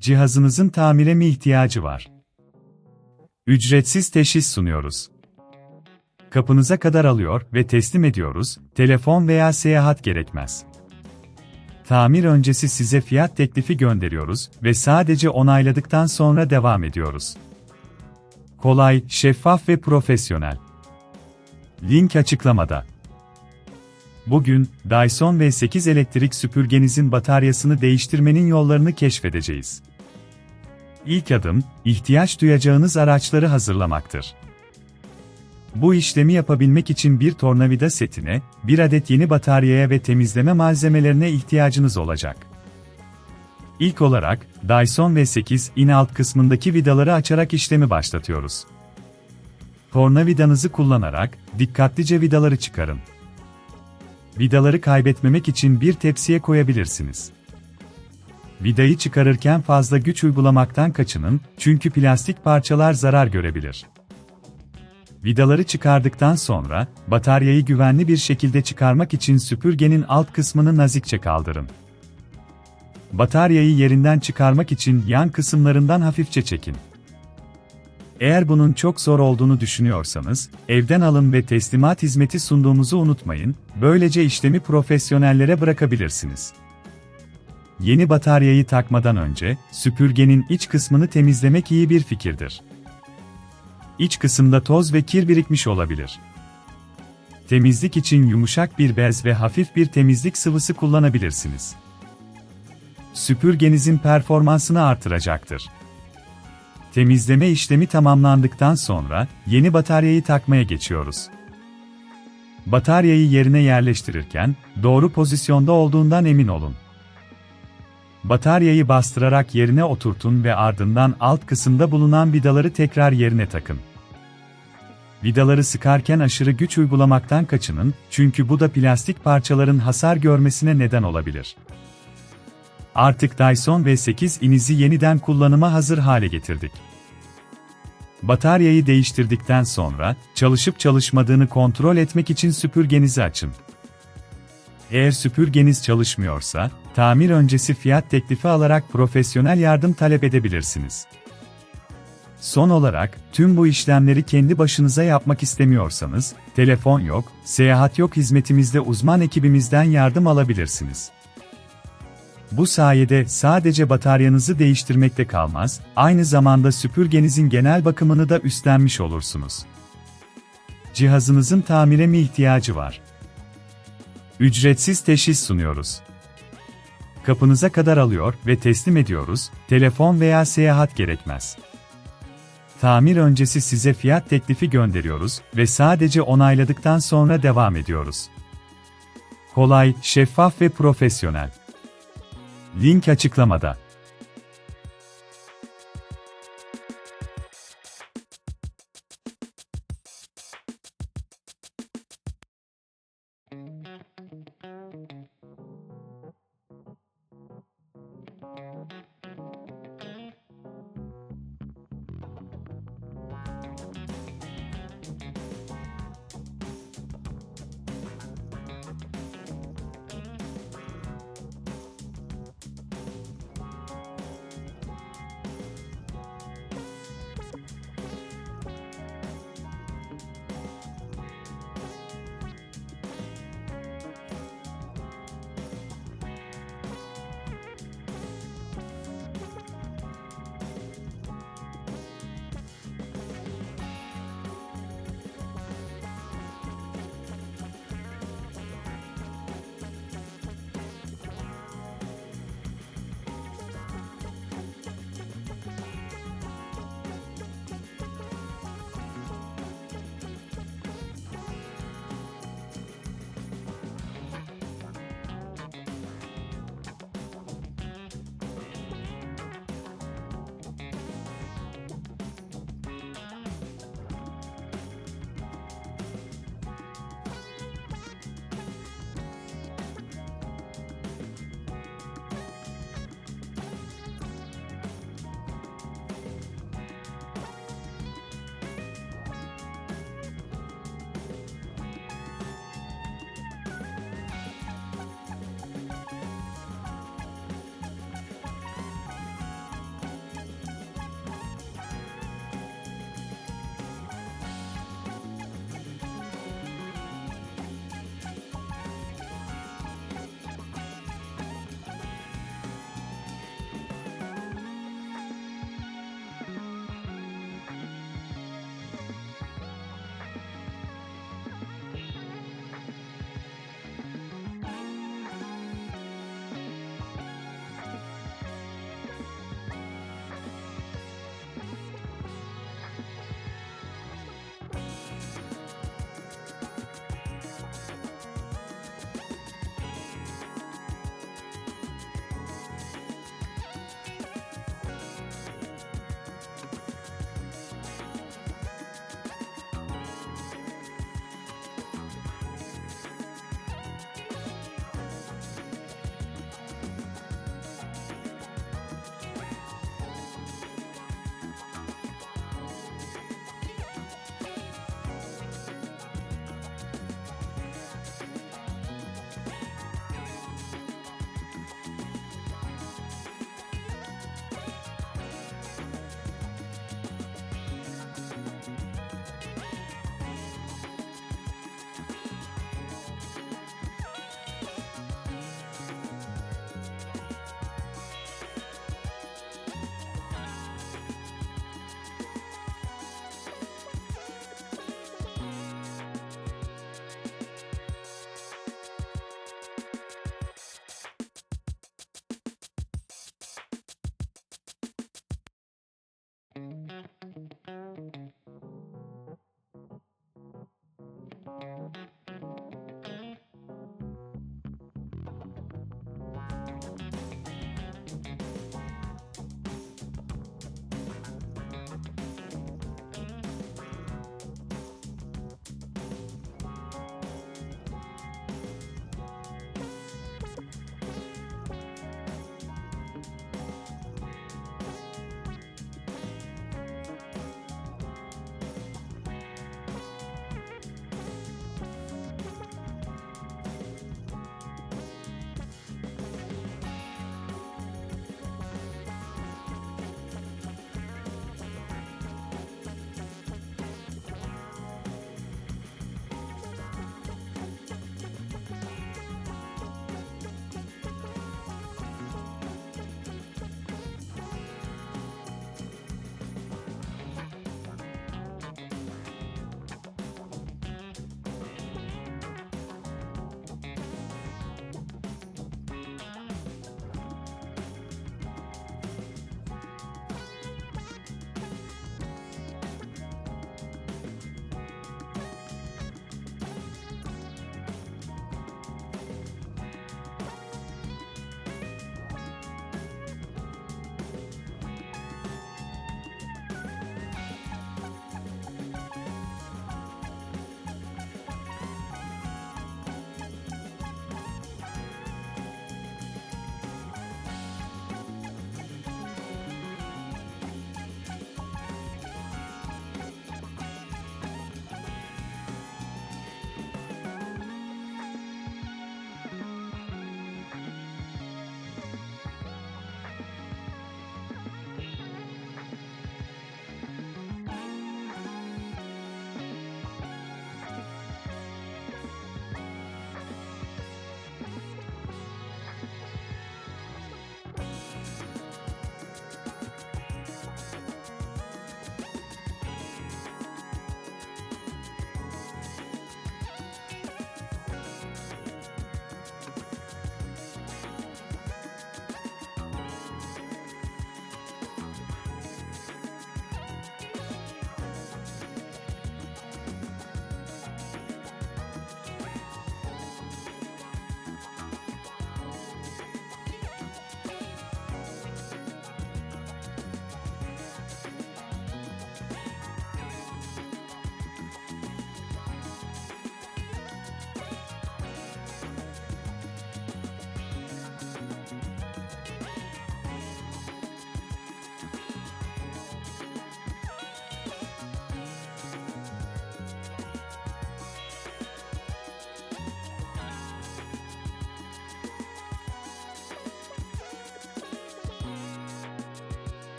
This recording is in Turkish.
Cihazınızın tamire mi ihtiyacı var? Ücretsiz teşhis sunuyoruz. Kapınıza kadar alıyor ve teslim ediyoruz, telefon veya seyahat gerekmez. Tamir öncesi size fiyat teklifi gönderiyoruz ve sadece onayladıktan sonra devam ediyoruz. Kolay, şeffaf ve profesyonel. Link açıklamada. Bugün, Dyson V8 elektrik süpürgenizin bataryasını değiştirmenin yollarını keşfedeceğiz. İlk adım, ihtiyaç duyacağınız araçları hazırlamaktır. Bu işlemi yapabilmek için bir tornavida setine, bir adet yeni bataryaya ve temizleme malzemelerine ihtiyacınız olacak. İlk olarak, Dyson V8'in alt kısmındaki vidaları açarak işlemi başlatıyoruz. Tornavidanızı kullanarak, dikkatlice vidaları çıkarın. Vidaları kaybetmemek için bir tepsiye koyabilirsiniz. Vidayı çıkarırken fazla güç uygulamaktan kaçının, çünkü plastik parçalar zarar görebilir. Vidaları çıkardıktan sonra, bataryayı güvenli bir şekilde çıkarmak için süpürgenin alt kısmını nazikçe kaldırın. Bataryayı yerinden çıkarmak için yan kısımlarından hafifçe çekin. Eğer bunun çok zor olduğunu düşünüyorsanız, evden alın ve teslimat hizmeti sunduğumuzu unutmayın, böylece işlemi profesyonellere bırakabilirsiniz. Yeni bataryayı takmadan önce, süpürgenin iç kısmını temizlemek iyi bir fikirdir. İç kısımda toz ve kir birikmiş olabilir. Temizlik için yumuşak bir bez ve hafif bir temizlik sıvısı kullanabilirsiniz. Süpürgenizin performansını artıracaktır. Temizleme işlemi tamamlandıktan sonra, yeni bataryayı takmaya geçiyoruz. Bataryayı yerine yerleştirirken, doğru pozisyonda olduğundan emin olun. Bataryayı bastırarak yerine oturtun ve ardından alt kısımda bulunan vidaları tekrar yerine takın. Vidaları sıkarken aşırı güç uygulamaktan kaçının, çünkü bu da plastik parçaların hasar görmesine neden olabilir. Artık Dyson V8'inizi yeniden kullanıma hazır hale getirdik. Bataryayı değiştirdikten sonra, çalışıp çalışmadığını kontrol etmek için süpürgenizi açın. Eğer süpürgeniz çalışmıyorsa, tamir öncesi fiyat teklifi alarak profesyonel yardım talep edebilirsiniz. Son olarak, tüm bu işlemleri kendi başınıza yapmak istemiyorsanız, telefon yok, seyahat yok hizmetimizde uzman ekibimizden yardım alabilirsiniz. Bu sayede sadece bataryanızı değiştirmekte kalmaz, aynı zamanda süpürgenizin genel bakımını da üstlenmiş olursunuz. Cihazınızın tamire mi ihtiyacı var? Ücretsiz teşhis sunuyoruz. Kapınıza kadar alıyor ve teslim ediyoruz, telefon veya seyahat gerekmez. Tamir öncesi size fiyat teklifi gönderiyoruz ve sadece onayladıktan sonra devam ediyoruz. Kolay, şeffaf ve profesyonel. Link açıklamada.